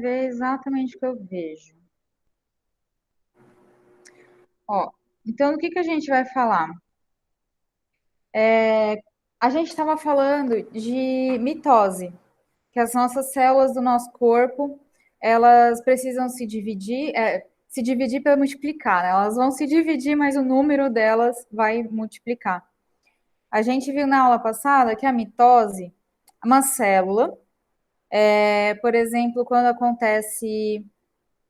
ver exatamente o que eu vejo. Ó, então, o que que a gente vai falar? A gente estava falando de mitose, que as nossas células do nosso corpo, elas precisam se dividir para multiplicar, né? Elas vão se dividir, mas o número delas vai multiplicar. A gente viu na aula passada que a mitose, uma célula, por exemplo, quando acontece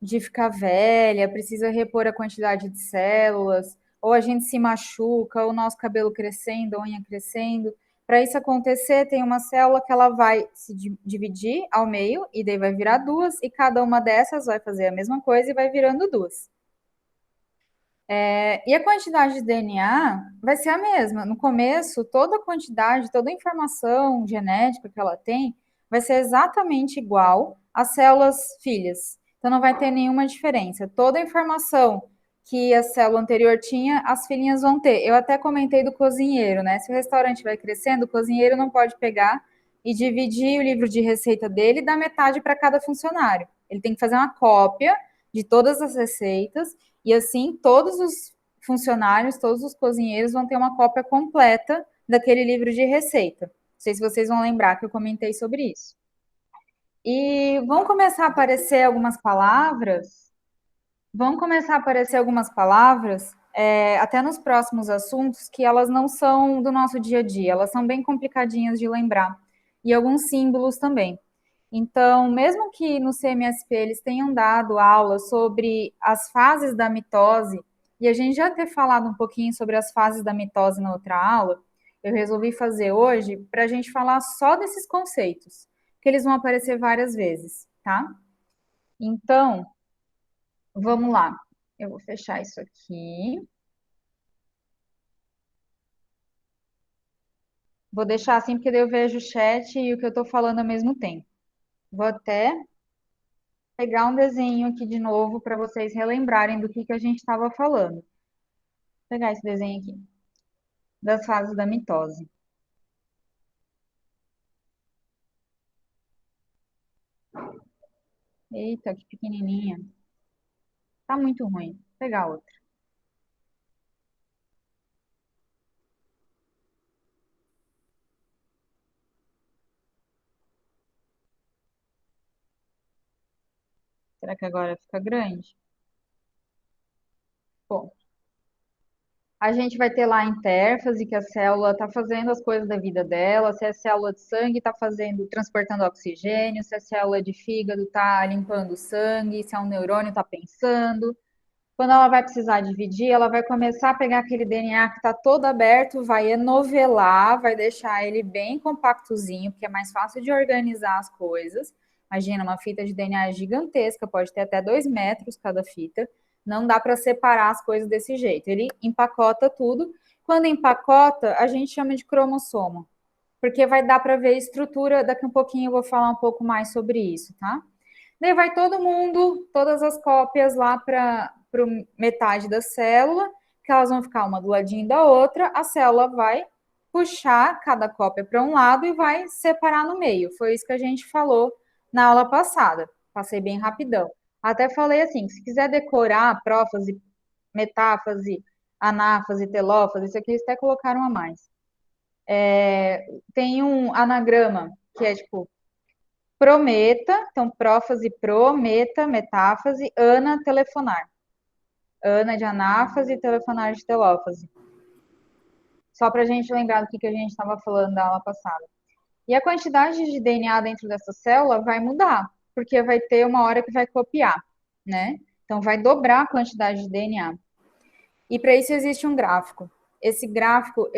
de ficar velha, precisa repor a quantidade de células, ou a gente se machuca, ou o nosso cabelo crescendo, a unha crescendo. Para isso acontecer, tem uma célula que ela vai se dividir ao meio, e daí vai virar duas, e cada uma dessas vai fazer a mesma coisa e vai virando duas. E a quantidade de DNA vai ser a mesma. No começo, toda a quantidade, toda a informação genética que ela tem vai ser exatamente igual às células filhas. Então, não vai ter nenhuma diferença. Toda a informação que a célula anterior tinha, as filhinhas vão ter. Eu até comentei do cozinheiro, né? Se o restaurante vai crescendo, o cozinheiro não pode pegar e dividir o livro de receita dele e dar metade para cada funcionário. Ele tem que fazer uma cópia de todas as receitas e assim, todos os funcionários, todos os cozinheiros vão ter uma cópia completa daquele livro de receita. Não sei se vocês vão lembrar que eu comentei sobre isso. E vão começar a aparecer algumas palavras, até nos próximos assuntos, que elas não são do nosso dia a dia, elas são bem complicadinhas de lembrar. E alguns símbolos também. Então, mesmo que no CMSP eles tenham dado aula sobre as fases da mitose, e a gente já ter falado um pouquinho sobre as fases da mitose na outra aula, eu resolvi fazer hoje para a gente falar só desses conceitos, que eles vão aparecer várias vezes, tá? Então, vamos lá. Eu vou fechar isso aqui. Vou deixar assim, porque daí eu vejo o chat e o que eu estou falando ao mesmo tempo. Vou até pegar um desenho aqui de novo para vocês relembrarem do que a gente estava falando. Vou pegar esse desenho aqui, das fases da mitose. Eita, que pequenininha. Tá muito ruim. Vou pegar outra. Será que agora fica grande? Bom, a gente vai ter lá a intérfase, que a célula está fazendo as coisas da vida dela, se é célula de sangue está fazendo, transportando oxigênio, se é célula de fígado está limpando o sangue, se é um neurônio está pensando. Quando ela vai precisar dividir, ela vai começar a pegar aquele DNA que está todo aberto, vai enovelar, vai deixar ele bem compactozinho, porque é mais fácil de organizar as coisas. Imagina, uma fita de DNA gigantesca, pode ter até 2 metros cada fita. Não dá para separar as coisas desse jeito. Ele empacota tudo. Quando empacota, a gente chama de cromossomo, porque vai dar para ver a estrutura. Daqui um pouquinho eu vou falar um pouco mais sobre isso, tá? Daí vai todo mundo, todas as cópias lá para metade da célula, que elas vão ficar uma do ladinho da outra, a célula vai puxar cada cópia para um lado e vai separar no meio. Foi isso que a gente falou na aula passada. Passei bem rapidão. Até falei assim, se quiser decorar prófase, metáfase, anáfase, telófase, isso aqui eles até colocaram a mais. Tem um anagrama que é tipo prometa, então prófase, prometa, metáfase, ana, telefonar. Ana de anáfase, telefonar de telófase. Só para a gente lembrar do que a gente estava falando da aula passada. E a quantidade de DNA dentro dessa célula vai mudar, porque vai ter uma hora que vai copiar, né? Então vai dobrar a quantidade de DNA. E para isso existe um gráfico. Esse gráfico,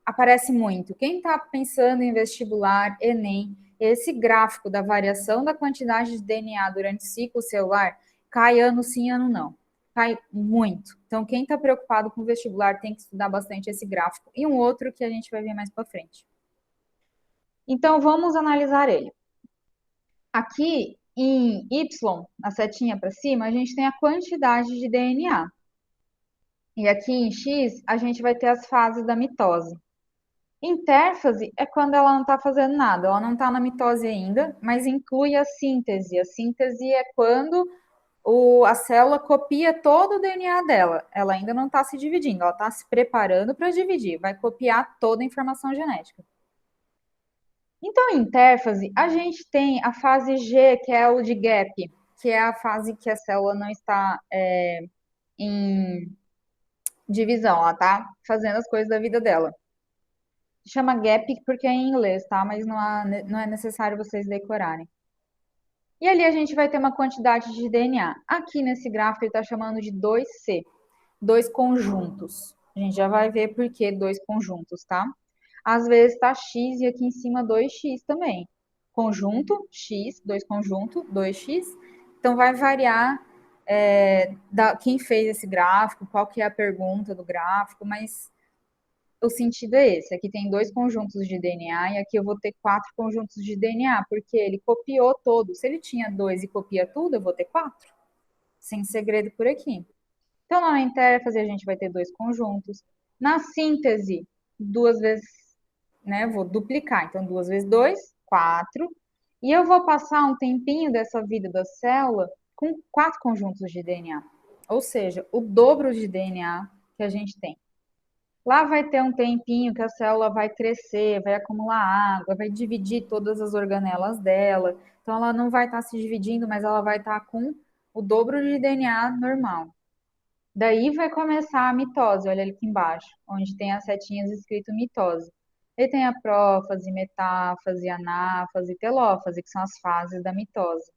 aparece muito. Quem está pensando em vestibular, Enem, esse gráfico da variação da quantidade de DNA durante o ciclo celular cai ano sim, ano não. Cai muito. Então, quem está preocupado com o vestibular tem que estudar bastante esse gráfico. E um outro que a gente vai ver mais para frente. Então, vamos analisar ele. Aqui em Y, a setinha para cima, a gente tem a quantidade de DNA. E aqui em X, a gente vai ter as fases da mitose. Intérfase é quando ela não está fazendo nada, ela não está na mitose ainda, mas inclui a síntese. A síntese é quando a célula copia todo o DNA dela. Ela ainda não está se dividindo, ela está se preparando para dividir, vai copiar toda a informação genética. Então, em intérfase, a gente tem a fase G, que é o de gap, que é a fase que a célula não está em divisão, ela está fazendo as coisas da vida dela. Chama gap porque é em inglês, tá? Mas não é necessário vocês decorarem. E ali a gente vai ter uma quantidade de DNA. Aqui nesse gráfico ele está chamando de 2C, dois conjuntos. A gente já vai ver por que dois conjuntos, tá? Às vezes está X e aqui em cima 2X também. Conjunto, X, dois conjunto, 2X. Então vai variar quem fez esse gráfico, qual que é a pergunta do gráfico, mas o sentido é esse. Aqui tem dois conjuntos de DNA e aqui eu vou ter quatro conjuntos de DNA, porque ele copiou todo. Se ele tinha dois e copia tudo, eu vou ter quatro. Sem segredo por aqui. Então, na intérfase, a gente vai ter dois conjuntos. Na síntese, duas vezes, né? Vou duplicar. Então, duas vezes dois, quatro. E eu vou passar um tempinho dessa vida da célula com quatro conjuntos de DNA. Ou seja, o dobro de DNA que a gente tem. Lá vai ter um tempinho que a célula vai crescer, vai acumular água, vai dividir todas as organelas dela. Então, ela não vai estar se dividindo, mas ela vai estar com o dobro de DNA normal. Daí vai começar a mitose, olha ali aqui embaixo, onde tem as setinhas escrito mitose. E tem a prófase, metáfase, anáfase, telófase, que são as fases da mitose.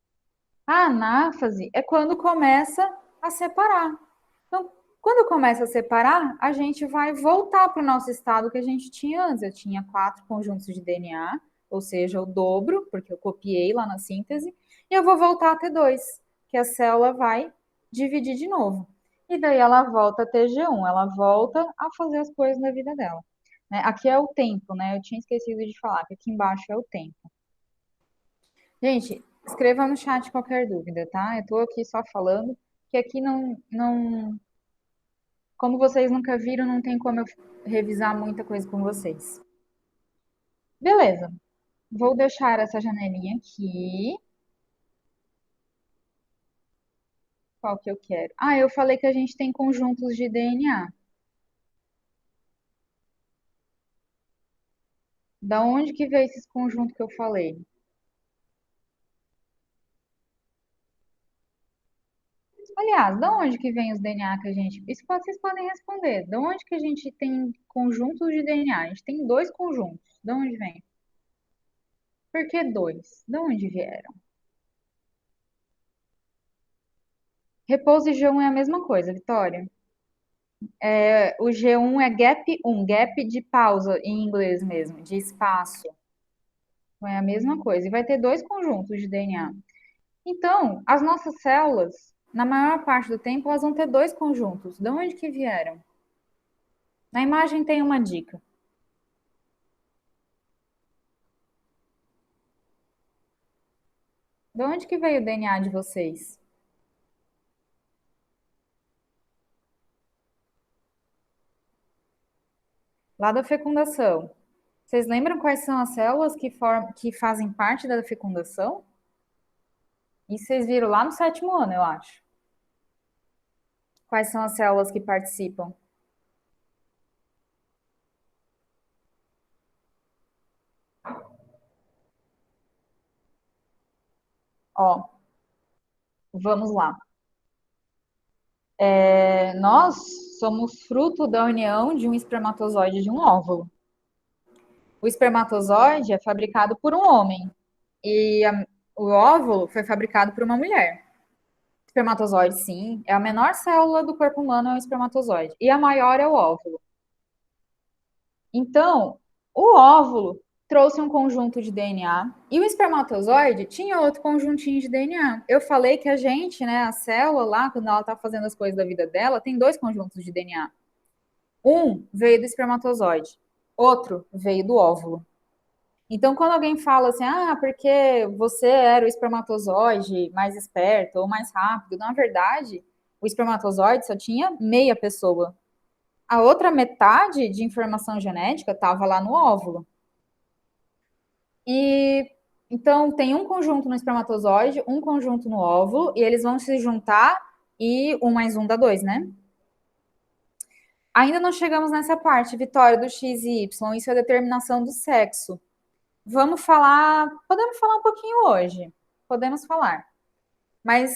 A anáfase é quando começa a separar. Então, quando começa a separar, a gente vai voltar para o nosso estado que a gente tinha antes. Eu tinha quatro conjuntos de DNA, ou seja, o dobro, porque eu copiei lá na síntese, e eu vou voltar a ter dois, que a célula vai dividir de novo. E daí ela volta a ter G1, ela volta a fazer as coisas na vida dela. Né? Aqui é o tempo, né? Eu tinha esquecido de falar que aqui embaixo é o tempo. Gente, escreva no chat qualquer dúvida, tá? Eu tô aqui só falando, que aqui como vocês nunca viram, não tem como eu revisar muita coisa com vocês. Beleza. Vou deixar essa janelinha aqui. Qual que eu quero? Ah, eu falei que a gente tem conjuntos de DNA. Da onde que veio esses conjuntos que eu falei? Aliás, da onde que vem os DNA que a gente... vocês podem responder. Da onde que a gente tem conjuntos de DNA? A gente tem dois conjuntos. Da onde vem? Por que dois? Da onde vieram? Repouso e G1 é a mesma coisa, Vitória. O G1 é gap 1, gap de pausa em inglês mesmo, de espaço. Então é a mesma coisa. E vai ter dois conjuntos de DNA. Então, as nossas células, na maior parte do tempo, elas vão ter dois conjuntos. De onde que vieram? Na imagem tem uma dica. De onde que veio o DNA de vocês? Lá da fecundação. Vocês lembram quais são as células que fazem parte da fecundação? Isso vocês viram lá no sétimo ano, eu acho. Quais são as células que participam? Ó, vamos lá. Nós somos fruto da união de um espermatozoide e de um óvulo. O espermatozoide é fabricado por um homem e o óvulo foi fabricado por uma mulher. O espermatozoide, sim, é a menor célula do corpo humano, é o espermatozoide, e a maior é o óvulo. Então, o óvulo trouxe um conjunto de DNA e o espermatozoide tinha outro conjuntinho de DNA. Eu falei que a gente, né, a célula lá, quando ela está fazendo as coisas da vida dela, tem dois conjuntos de DNA. Um veio do espermatozoide, outro veio do óvulo. Então, quando alguém fala assim, ah, porque você era o espermatozoide mais esperto ou mais rápido, na verdade, o espermatozoide só tinha meia pessoa. A outra metade de informação genética estava lá no óvulo. E então tem um conjunto no espermatozoide, um conjunto no óvulo, e eles vão se juntar e um mais um dá dois, né? Ainda não chegamos nessa parte, Vitória, do X e Y, isso é a determinação do sexo. Podemos falar um pouquinho hoje, podemos falar. Mas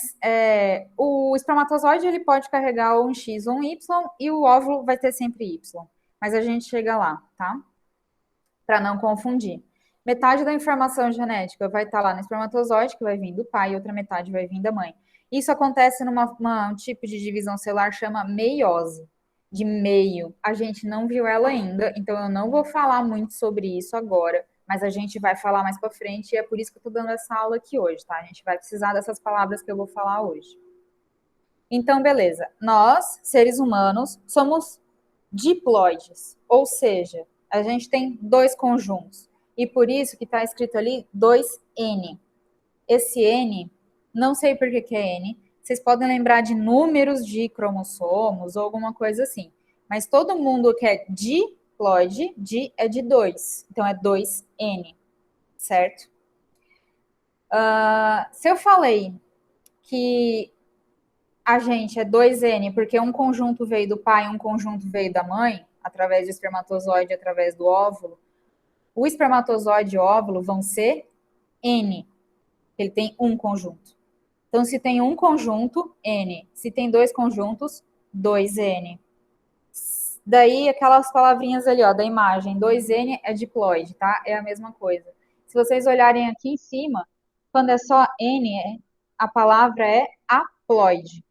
o espermatozoide ele pode carregar um X ou um Y e o óvulo vai ter sempre Y. Mas a gente chega lá, tá? Para não confundir. Metade da informação genética vai estar lá no espermatozoide, que vai vir do pai, e outra metade vai vir da mãe. Isso acontece um tipo de divisão celular chama meiose, de meio. A gente não viu ela ainda, então eu não vou falar muito sobre isso agora, mas a gente vai falar mais para frente e é por isso que eu estou dando essa aula aqui hoje, tá? A gente vai precisar dessas palavras que eu vou falar hoje. Então, beleza. Nós, seres humanos, somos diploides, ou seja, a gente tem dois conjuntos. E por isso que está escrito ali 2N. Esse N, não sei por que é N, vocês podem lembrar de números de cromossomos ou alguma coisa assim. Mas todo mundo que é diploide, di é de 2. Então é 2N, certo? Se eu falei que a gente é 2N porque um conjunto veio do pai e um conjunto veio da mãe, através do espermatozoide, através do óvulo, o espermatozoide e o óvulo vão ser N. Ele tem um conjunto. Então, se tem um conjunto, N. Se tem dois conjuntos, 2N. Daí, aquelas palavrinhas ali, ó, da imagem, 2N é diploide, tá? É a mesma coisa. Se vocês olharem aqui em cima, quando é só N, a palavra é haploide.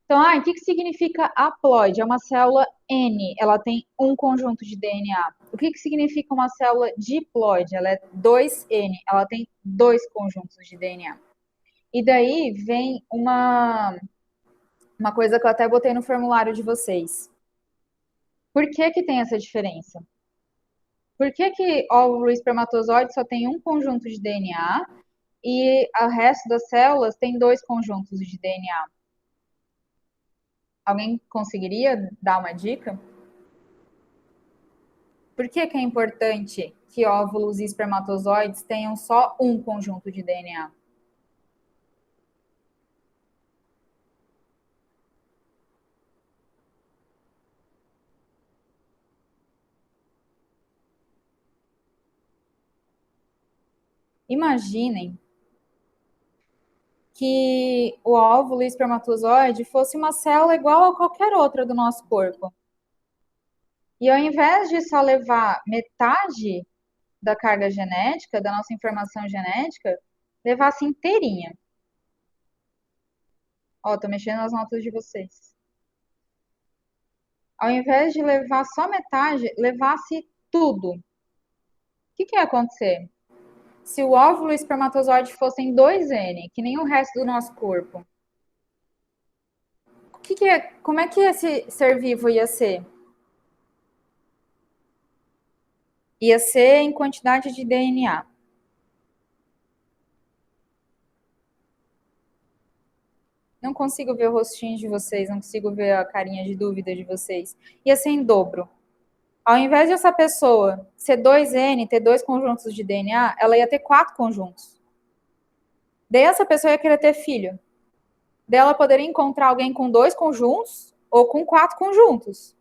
Então, o que significa haploide? É uma célula N, ela tem um conjunto de DNA. O que significa uma célula diploide? Ela é 2N, ela tem dois conjuntos de DNA. E daí vem uma coisa que eu até botei no formulário de vocês. Por que tem essa diferença? Por que óvulo e espermatozoide só tem um conjunto de DNA e o resto das células tem dois conjuntos de DNA? Alguém conseguiria dar uma dica? Por que é importante que óvulos e espermatozoides tenham só um conjunto de DNA? Imaginem que o óvulo e espermatozoide fosse uma célula igual a qualquer outra do nosso corpo. E ao invés de só levar metade da carga genética, da nossa informação genética, levasse inteirinha. Ó, tô mexendo nas notas de vocês. Ao invés de levar só metade, levasse tudo. O que ia acontecer? Se o óvulo e o espermatozoide fossem 2N, que nem o resto do nosso corpo, como é que esse ser vivo ia ser? Ia ser em quantidade de DNA. Não consigo ver o rostinho de vocês, não consigo ver a carinha de dúvida de vocês. Ia ser em dobro. Ao invés de essa pessoa ser 2N, ter dois conjuntos de DNA, ela ia ter 4 conjuntos. Daí essa pessoa ia querer ter filho. Daí ela poderia encontrar alguém com 2 conjuntos ou com 4 conjuntos.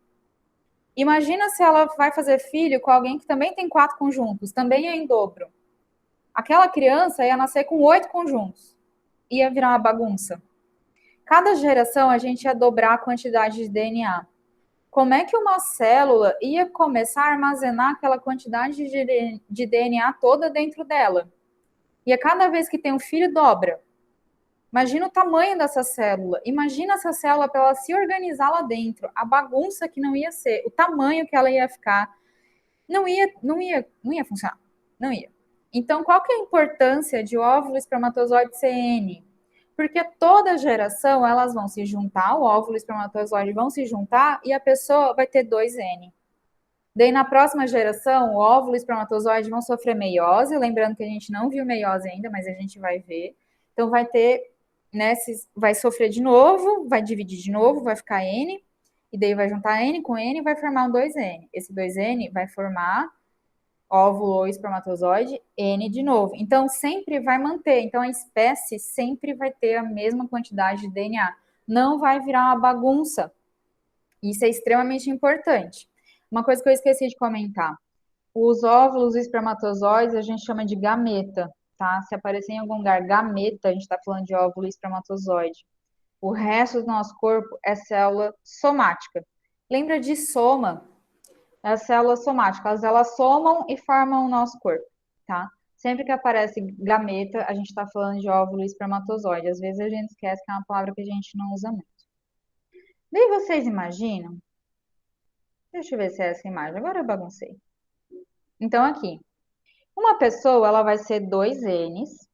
Imagina se ela vai fazer filho com alguém que também tem 4 conjuntos, também é em dobro. Aquela criança ia nascer com 8 conjuntos. Ia virar uma bagunça. Cada geração a gente ia dobrar a quantidade de DNA. Como é que uma célula ia começar a armazenar aquela quantidade de DNA toda dentro dela? E a cada vez que tem um filho, dobra. Imagina o tamanho dessa célula. Imagina essa célula para ela se organizar lá dentro. A bagunça que não ia ser, o tamanho que ela ia ficar. Não ia funcionar. Não ia. Então, qual que é a importância de óvulo, espermatozoide, CN? Porque toda geração elas vão se juntar, o óvulo e o espermatozoide vão se juntar e a pessoa vai ter 2N. Daí na próxima geração, o óvulo e o espermatozoide vão sofrer meiose, lembrando que a gente não viu meiose ainda, mas a gente vai ver. Então vai ter, né, vai sofrer de novo, vai dividir de novo, vai ficar N, e daí vai juntar N com N e vai formar um 2N. Esse 2N vai formar óvulo ou espermatozoide, N de novo. Então, sempre vai manter. Então, a espécie sempre vai ter a mesma quantidade de DNA. Não vai virar uma bagunça. Isso é extremamente importante. Uma coisa que eu esqueci de comentar. Os óvulos e espermatozoides a gente chama de gameta, tá? Se aparecer em algum lugar gameta, a gente está falando de óvulo e espermatozoide. O resto do nosso corpo é célula somática. Lembra de soma? É a célula somática. Elas somam e formam o nosso corpo, tá? Sempre que aparece gameta, a gente está falando de óvulo e espermatozoide. Às vezes a gente esquece que é uma palavra que a gente não usa muito. Daí vocês imaginam? Deixa eu ver se é essa imagem. Agora eu baguncei. Então, aqui. Uma pessoa, ela vai ser dois N's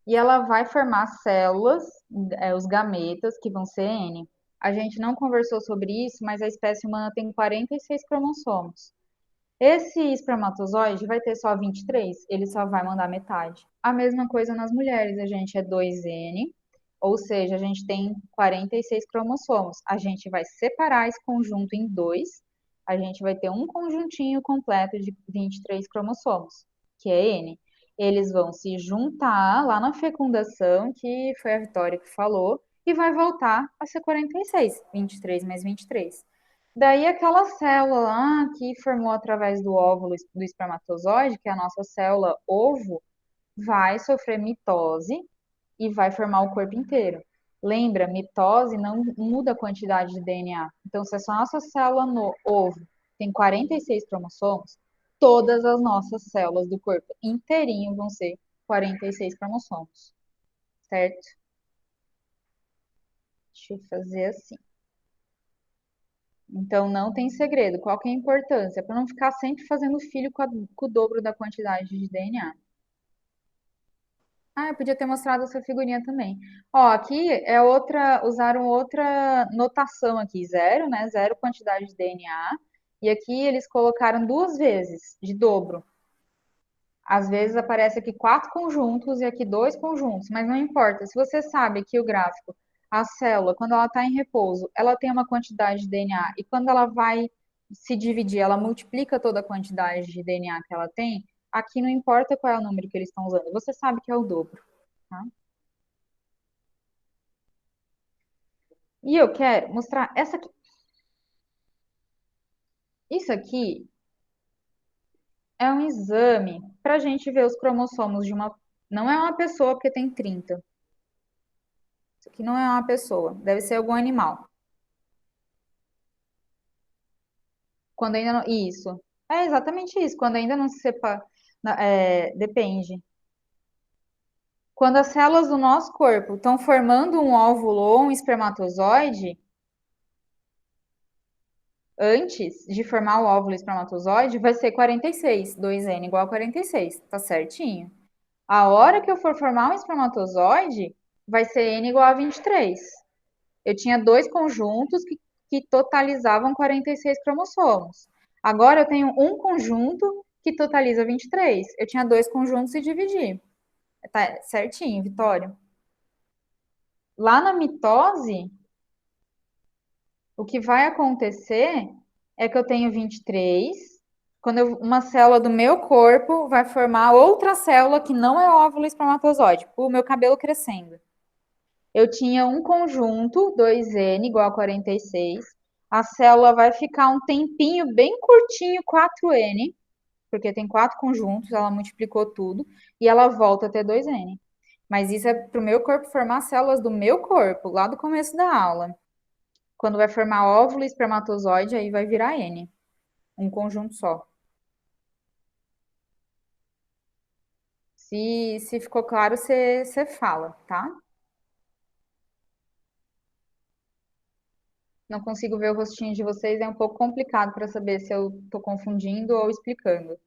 e ela vai formar células, os gametas, que vão ser N. A gente não conversou sobre isso, mas a espécie humana tem 46 cromossomos. Esse espermatozoide vai ter só 23, ele só vai mandar metade. A mesma coisa nas mulheres, a gente é 2N, ou seja, a gente tem 46 cromossomos. A gente vai separar esse conjunto em dois, a gente vai ter um conjuntinho completo de 23 cromossomos, que é N. Eles vão se juntar lá na fecundação, que foi a Vitória que falou, e vai voltar a ser 46, 23 mais 23. Daí aquela célula lá que formou através do óvulo do espermatozoide, que é a nossa célula ovo, vai sofrer mitose e vai formar o corpo inteiro. Lembra, mitose não muda a quantidade de DNA. Então, se essa nossa célula no ovo tem 46 cromossomos, todas as nossas células do corpo inteirinho vão ser 46 cromossomos, certo? Deixa eu fazer assim. Então não tem segredo. Qual que é a importância? Para não ficar sempre fazendo filho com o dobro da quantidade de DNA. Ah, eu podia ter mostrado essa figurinha também. Ó, aqui é outra, usaram outra notação aqui, zero, né? Zero quantidade de DNA. E aqui eles colocaram duas vezes, de dobro. Às vezes aparece aqui quatro conjuntos e aqui dois conjuntos, mas não importa. Se você sabe que o gráfico, a célula, quando ela está em repouso, ela tem uma quantidade de DNA e quando ela vai se dividir, ela multiplica toda a quantidade de DNA que ela tem, aqui não importa qual é o número que eles estão usando, você sabe que é o dobro, tá? E eu quero mostrar essa aqui. Isso aqui é um exame para a gente ver os cromossomos de uma. Não é uma pessoa porque tem 30. Isso aqui não é uma pessoa, deve ser algum animal. Quando ainda não. Isso. É exatamente isso. Quando ainda não se separa. Depende. Quando as células do nosso corpo estão formando um óvulo ou um espermatozoide, antes de formar o óvulo e espermatozoide, vai ser 46. 2N igual a 46. Tá certinho. A hora que eu for formar um espermatozoide, vai ser N igual a 23. Eu tinha dois conjuntos que totalizavam 46 cromossomos. Agora eu tenho um conjunto que totaliza 23. Eu tinha dois conjuntos e dividi. Tá certinho, Vitória. Lá na mitose, o que vai acontecer é que eu tenho 23. Uma célula do meu corpo vai formar outra célula que não é óvulo espermatozoide, o meu cabelo crescendo. Eu tinha um conjunto, 2N igual a 46. A célula vai ficar um tempinho bem curtinho, 4N, porque tem quatro conjuntos, ela multiplicou tudo, e ela volta a ter 2N. Mas isso é para o meu corpo formar células do meu corpo, lá do começo da aula. Quando vai formar óvulo e espermatozoide, aí vai virar N. Um conjunto só. Se ficou claro, você fala, tá? Não consigo ver o rostinho de vocês, é um pouco complicado para saber se eu estou confundindo ou explicando.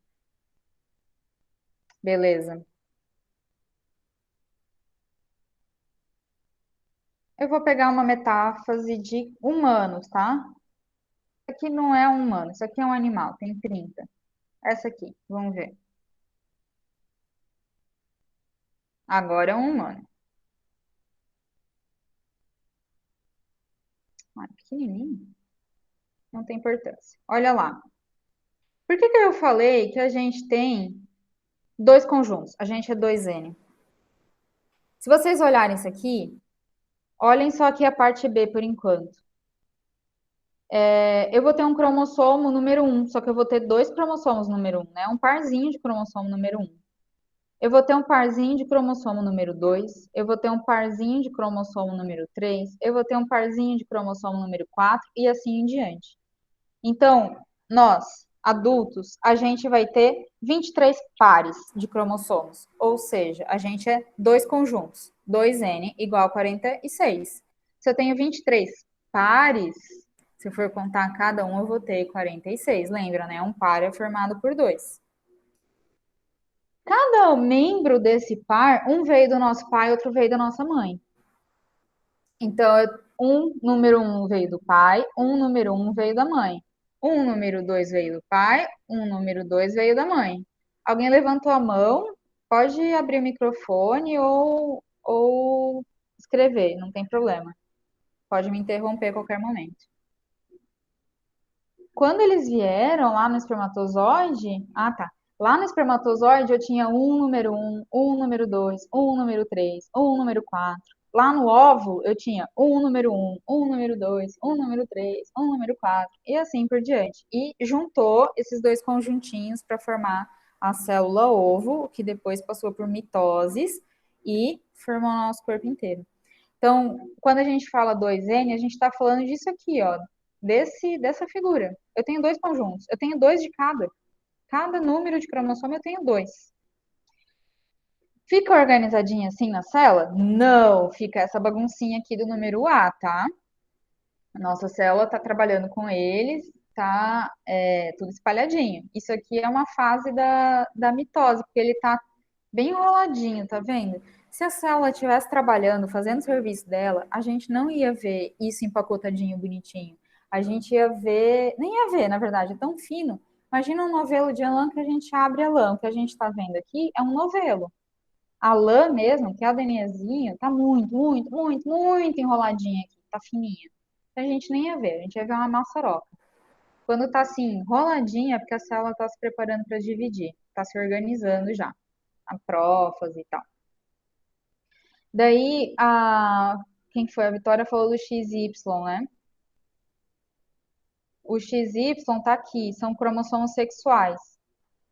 Beleza. Eu vou pegar uma metáfase de humanos, tá? Isso aqui não é um humano, isso aqui é um animal, tem 30. Essa aqui, vamos ver. Agora é um humano. Ah, pequenininho. Não tem importância. Olha lá. Por que que eu falei que a gente tem dois conjuntos? A gente é 2N. Se vocês olharem isso aqui, olhem só aqui a parte B por enquanto. Eu vou ter um cromossomo número um, só que eu vou ter dois cromossomos número um, né? Um parzinho de cromossomo número um. Eu vou ter um parzinho de cromossomo número 2, eu vou ter um parzinho de cromossomo número 3, eu vou ter um parzinho de cromossomo número 4 e assim em diante. Então, nós, adultos, a gente vai ter 23 pares de cromossomos, ou seja, a gente é dois conjuntos, 2N igual a 46. Se eu tenho 23 pares, se eu for contar cada um, eu vou ter 46. Lembra, né? Um par é formado por dois. Cada membro desse par, um veio do nosso pai, outro veio da nossa mãe. Então, um número um veio do pai, um número um veio da mãe. Um número dois veio do pai, um número dois veio da mãe. Alguém levantou a mão, pode abrir o microfone ou escrever, não tem problema. Pode me interromper a qualquer momento. Quando eles vieram lá no espermatozoide, tá. Lá no espermatozoide eu tinha um número 2, um número 3, um número 4. Lá no óvulo eu tinha um número 2, um número 3, um número 4 e assim por diante. E juntou esses dois conjuntinhos para formar a célula ovo, que depois passou por mitoses e formou o nosso corpo inteiro. Então, quando a gente fala 2N, a gente está falando disso aqui, ó, dessa figura. Eu tenho dois conjuntos, eu tenho dois de cada. Cada número de cromossomo eu tenho dois. Fica organizadinho assim na célula? Não, fica essa baguncinha aqui do número A, tá? A nossa célula está trabalhando com eles, tá tudo espalhadinho. Isso aqui é uma fase da mitose, porque ele está bem enroladinho, tá vendo? Se a célula estivesse trabalhando, fazendo o serviço dela, a gente não ia ver isso empacotadinho, bonitinho. A gente ia ver, nem ia ver, na verdade, é tão fino. Imagina um novelo de lã que a gente abre a lã. O que a gente está vendo aqui é um novelo. A lã mesmo, que é a DNAzinho, tá muito, muito, muito, muito enroladinha aqui, tá fininha. A gente nem ia ver, a gente ia ver uma maçaroca. Quando tá assim, enroladinha, é porque a célula tá se preparando para dividir, tá se organizando já. A prófase e tal. Daí, quem foi? A Vitória falou do XY, né? O XY tá aqui, são cromossomos sexuais.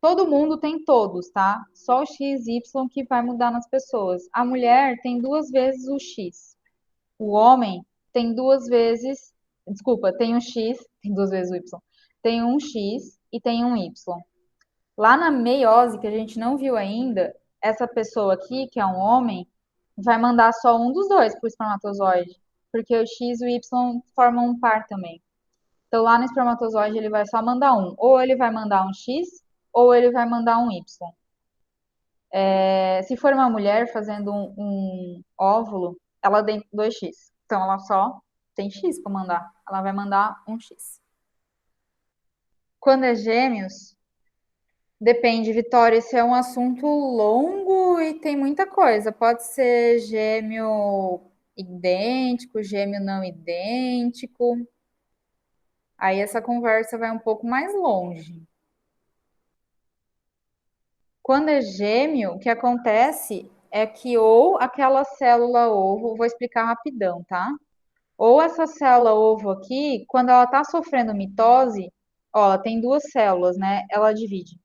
Todo mundo tem todos, tá? Só o XY que vai mudar nas pessoas. A mulher tem duas vezes o X. O homem tem duas vezes. Desculpa, tem um X, tem duas vezes o Y. Tem um X e tem um Y. Lá na meiose, que a gente não viu ainda, essa pessoa aqui, que é um homem, vai mandar só um dos dois para o espermatozoide, porque o X e o Y formam um par também. Então, lá no espermatozoide, ele vai só mandar um. Ou ele vai mandar um X, ou ele vai mandar um Y. Se for uma mulher fazendo um óvulo, ela tem 2X. Então, ela só tem X para mandar. Ela vai mandar um X. Quando é gêmeos, depende, Vitória. Esse é um assunto longo e tem muita coisa. Pode ser gêmeo idêntico, gêmeo não idêntico. Aí essa conversa vai um pouco mais longe. Quando é gêmeo, o que acontece é que ou aquela célula ovo, vou explicar rapidão, tá? Ou essa célula ovo aqui, quando ela tá sofrendo mitose, ó, ela tem duas células, né? Ela divide.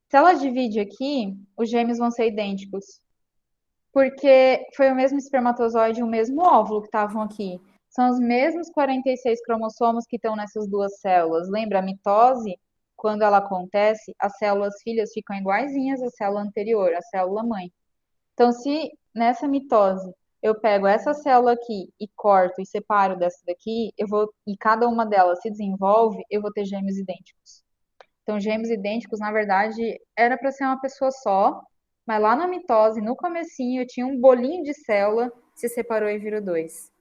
Se ela divide aqui, os gêmeos vão ser idênticos. Porque foi o mesmo espermatozoide e o mesmo óvulo que estavam aqui. São os mesmos 46 cromossomos que estão nessas duas células. Lembra, a mitose, quando ela acontece, as células filhas ficam iguaizinhas à célula anterior, à célula mãe. Então, se nessa mitose eu pego essa célula aqui e corto e separo dessa daqui, e cada uma delas se desenvolve, eu vou ter gêmeos idênticos. Então, gêmeos idênticos, na verdade, era para ser uma pessoa só, mas lá na mitose, no comecinho, tinha um bolinho de célula, se separou e virou dois.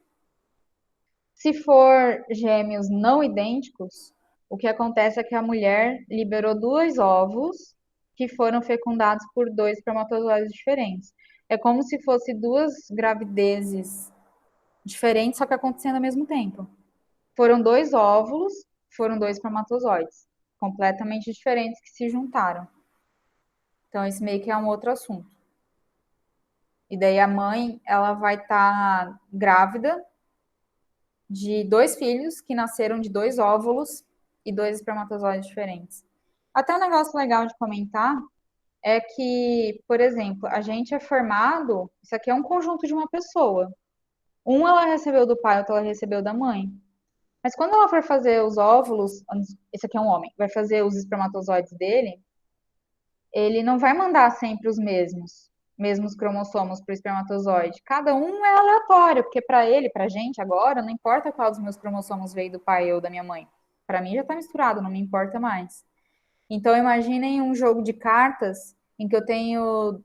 Se for gêmeos não idênticos, o que acontece é que a mulher liberou dois óvulos que foram fecundados por dois espermatozoides diferentes. É como se fosse duas gravidezes diferentes, só que acontecendo ao mesmo tempo. Foram dois óvulos foram dois espermatozoides, completamente diferentes que se juntaram. Então, esse meio que é um outro assunto. E daí a mãe, ela vai estar grávida de dois filhos que nasceram de dois óvulos e dois espermatozoides diferentes. Até um negócio legal de comentar é que, por exemplo, a gente é formado, isso aqui é um conjunto de uma pessoa. Um ela recebeu do pai, outro ela recebeu da mãe. Mas quando ela for fazer os óvulos, esse aqui é um homem, vai fazer os espermatozoides dele, ele não vai mandar sempre os mesmos cromossomos para o espermatozoide. Cada um é aleatório, porque para ele, para a gente agora, não importa qual dos meus cromossomos veio do pai ou da minha mãe. Para mim já está misturado, não me importa mais. Então imaginem um jogo de cartas em que eu tenho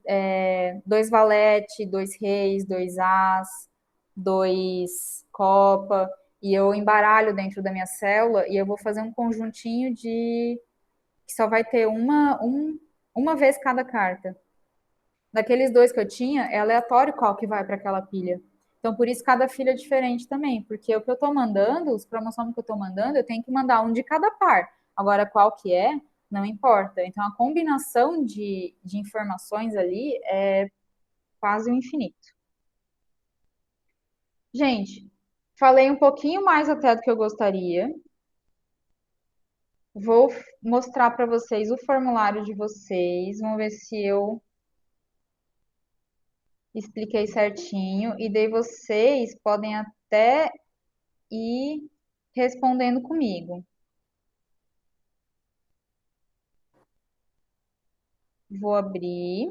dois valete, dois reis, dois as, dois copa, e eu embaralho dentro da minha célula e eu vou fazer um conjuntinho de que só vai ter uma vez cada carta. Daqueles dois que eu tinha, é aleatório qual que vai para aquela pilha. Então, por isso, cada filha é diferente também. Porque o que eu estou mandando, os cromossomos que eu estou mandando, eu tenho que mandar um de cada par. Agora, qual que é, não importa. Então, a combinação de informações ali é quase o infinito. Gente, falei um pouquinho mais até do que eu gostaria. Vou mostrar para vocês o formulário de vocês. Vamos ver se eu expliquei certinho. E daí vocês podem até ir respondendo comigo. Vou abrir.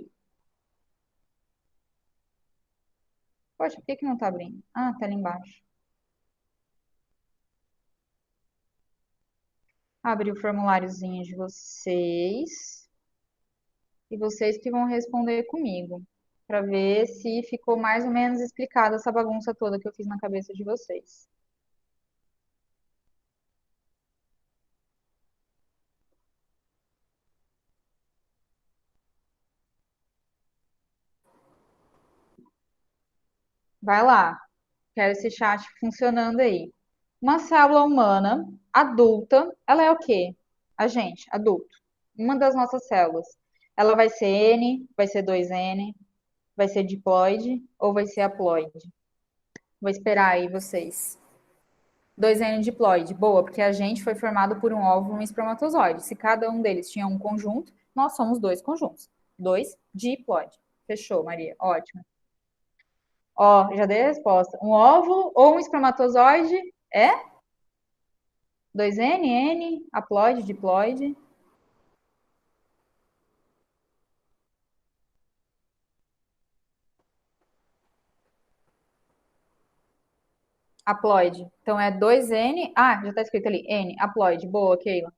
Poxa, por que que não tá abrindo? Ah, tá ali embaixo. Abri o formuláriozinho de vocês. E vocês que vão responder comigo. Para ver se ficou mais ou menos explicada essa bagunça toda que eu fiz na cabeça de vocês. Vai lá. Quero esse chat funcionando aí. Uma célula humana adulta, ela é o quê? A gente, adulto. Uma das nossas células. Ela vai ser N, vai ser 2N, vai ser diploide ou vai ser haploide? Vou esperar aí vocês. 2N diploide, boa, porque a gente foi formado por um óvulo e um espermatozoide. Se cada um deles tinha um conjunto, nós somos dois conjuntos. Dois diploide. Fechou, Maria. Ótimo. Ó, já dei a resposta. Um óvulo ou um espermatozoide é 2N, N, haploide, diploide. Haploide. Então é 2N. Ah, já tá escrito ali. N, haploide. Boa, Keila.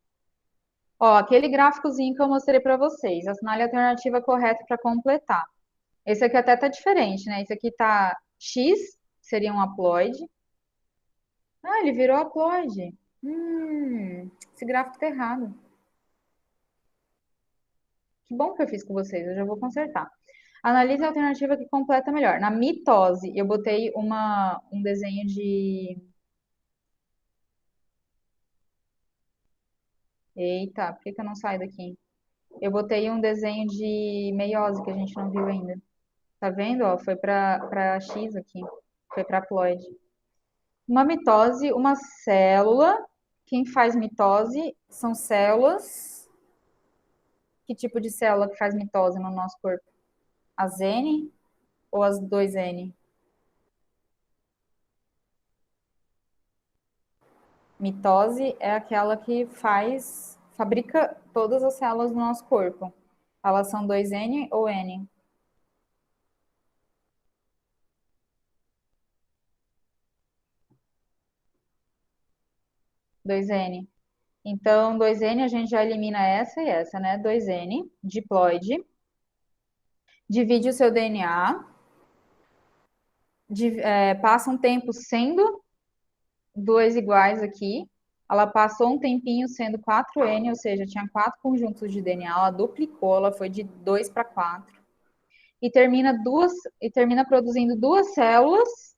Ó, aquele gráficozinho que eu mostrei para vocês. Assinale a alternativa correta para completar. Esse aqui até tá diferente, né? Esse aqui tá X, seria um haploide. Ah, ele virou haploide. Esse gráfico tá errado. Que bom que eu fiz com vocês, eu já vou consertar. Analise a alternativa que completa melhor. Na mitose, eu botei um desenho de. Eita, por que que eu não saio daqui? Eu botei um desenho de meiose que a gente não viu ainda. Tá vendo? Ó, foi para X aqui. Foi para haploide. Uma mitose, uma célula. Quem faz mitose são células. Que tipo de célula que faz mitose no nosso corpo? As N ou as 2N? Mitose é aquela que fabrica todas as células do nosso corpo. Elas são 2N ou N? 2N. Então, 2N a gente já elimina essa e essa, né? 2N, diploide, divide o seu DNA, passa um tempo sendo dois iguais aqui. Ela passou um tempinho sendo 4N, ou seja, tinha quatro conjuntos de DNA, ela duplicou, ela foi de 2 para 4. E termina produzindo duas células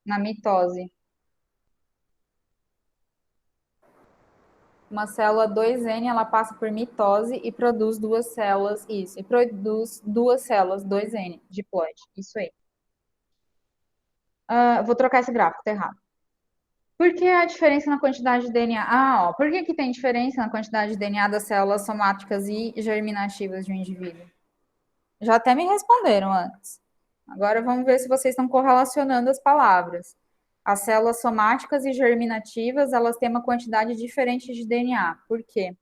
na mitose. Uma célula 2N, ela passa por mitose e produz duas células, isso, e produz duas células 2N, diploide, isso aí. Vou trocar esse gráfico, tá errado. Por que a diferença na quantidade de DNA? Ó, por que tem diferença na quantidade de DNA das células somáticas e germinativas de um indivíduo? Já até me responderam antes. Agora vamos ver se vocês estão correlacionando as palavras. As células somáticas e germinativas, elas têm uma quantidade diferente de DNA. Por quê?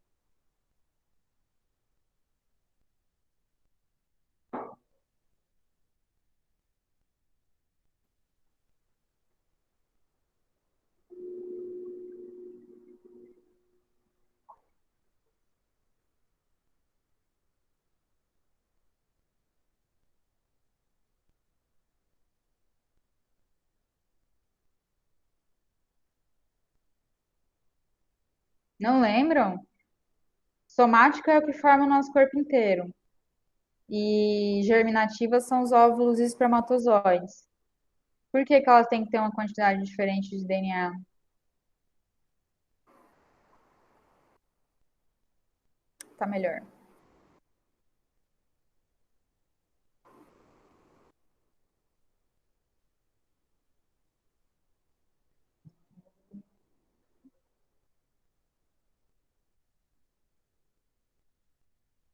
Não lembram? Somática é o que forma o nosso corpo inteiro. E germinativas são os óvulos e espermatozoides. Por que elas têm que ter uma quantidade diferente de DNA? Tá melhor.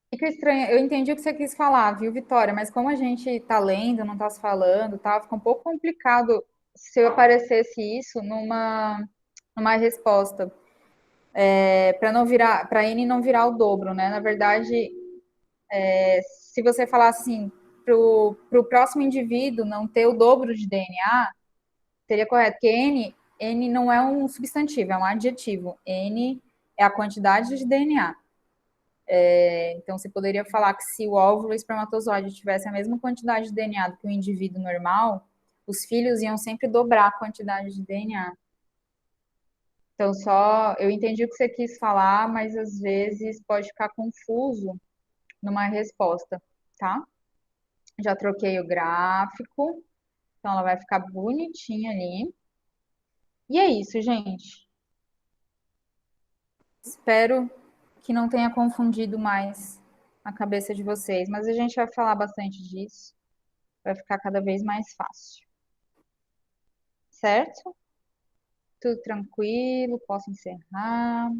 Fica estranho. Eu entendi o que você quis falar, viu, Vitória? Mas como a gente tá lendo, não tá se falando, tá? Fica um pouco complicado se eu aparecesse isso numa resposta. Para não virar, para N não virar o dobro, né? Na verdade, se você falar assim, pro próximo indivíduo não ter o dobro de DNA, seria correto, porque N não é um substantivo, é um adjetivo. N é a quantidade de DNA. Então, você poderia falar que se o óvulo e o espermatozoide tivessem a mesma quantidade de DNA do que o indivíduo normal, os filhos iam sempre dobrar a quantidade de DNA. Então, só eu entendi o que você quis falar, mas às vezes pode ficar confuso numa resposta, tá? Já troquei o gráfico, então ela vai ficar bonitinha ali. E é isso, gente. Espero que não tenha confundido mais a cabeça de vocês, mas a gente vai falar bastante disso. Vai ficar cada vez mais fácil, certo? Tudo tranquilo, posso encerrar.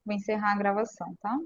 Vou encerrar a gravação, tá?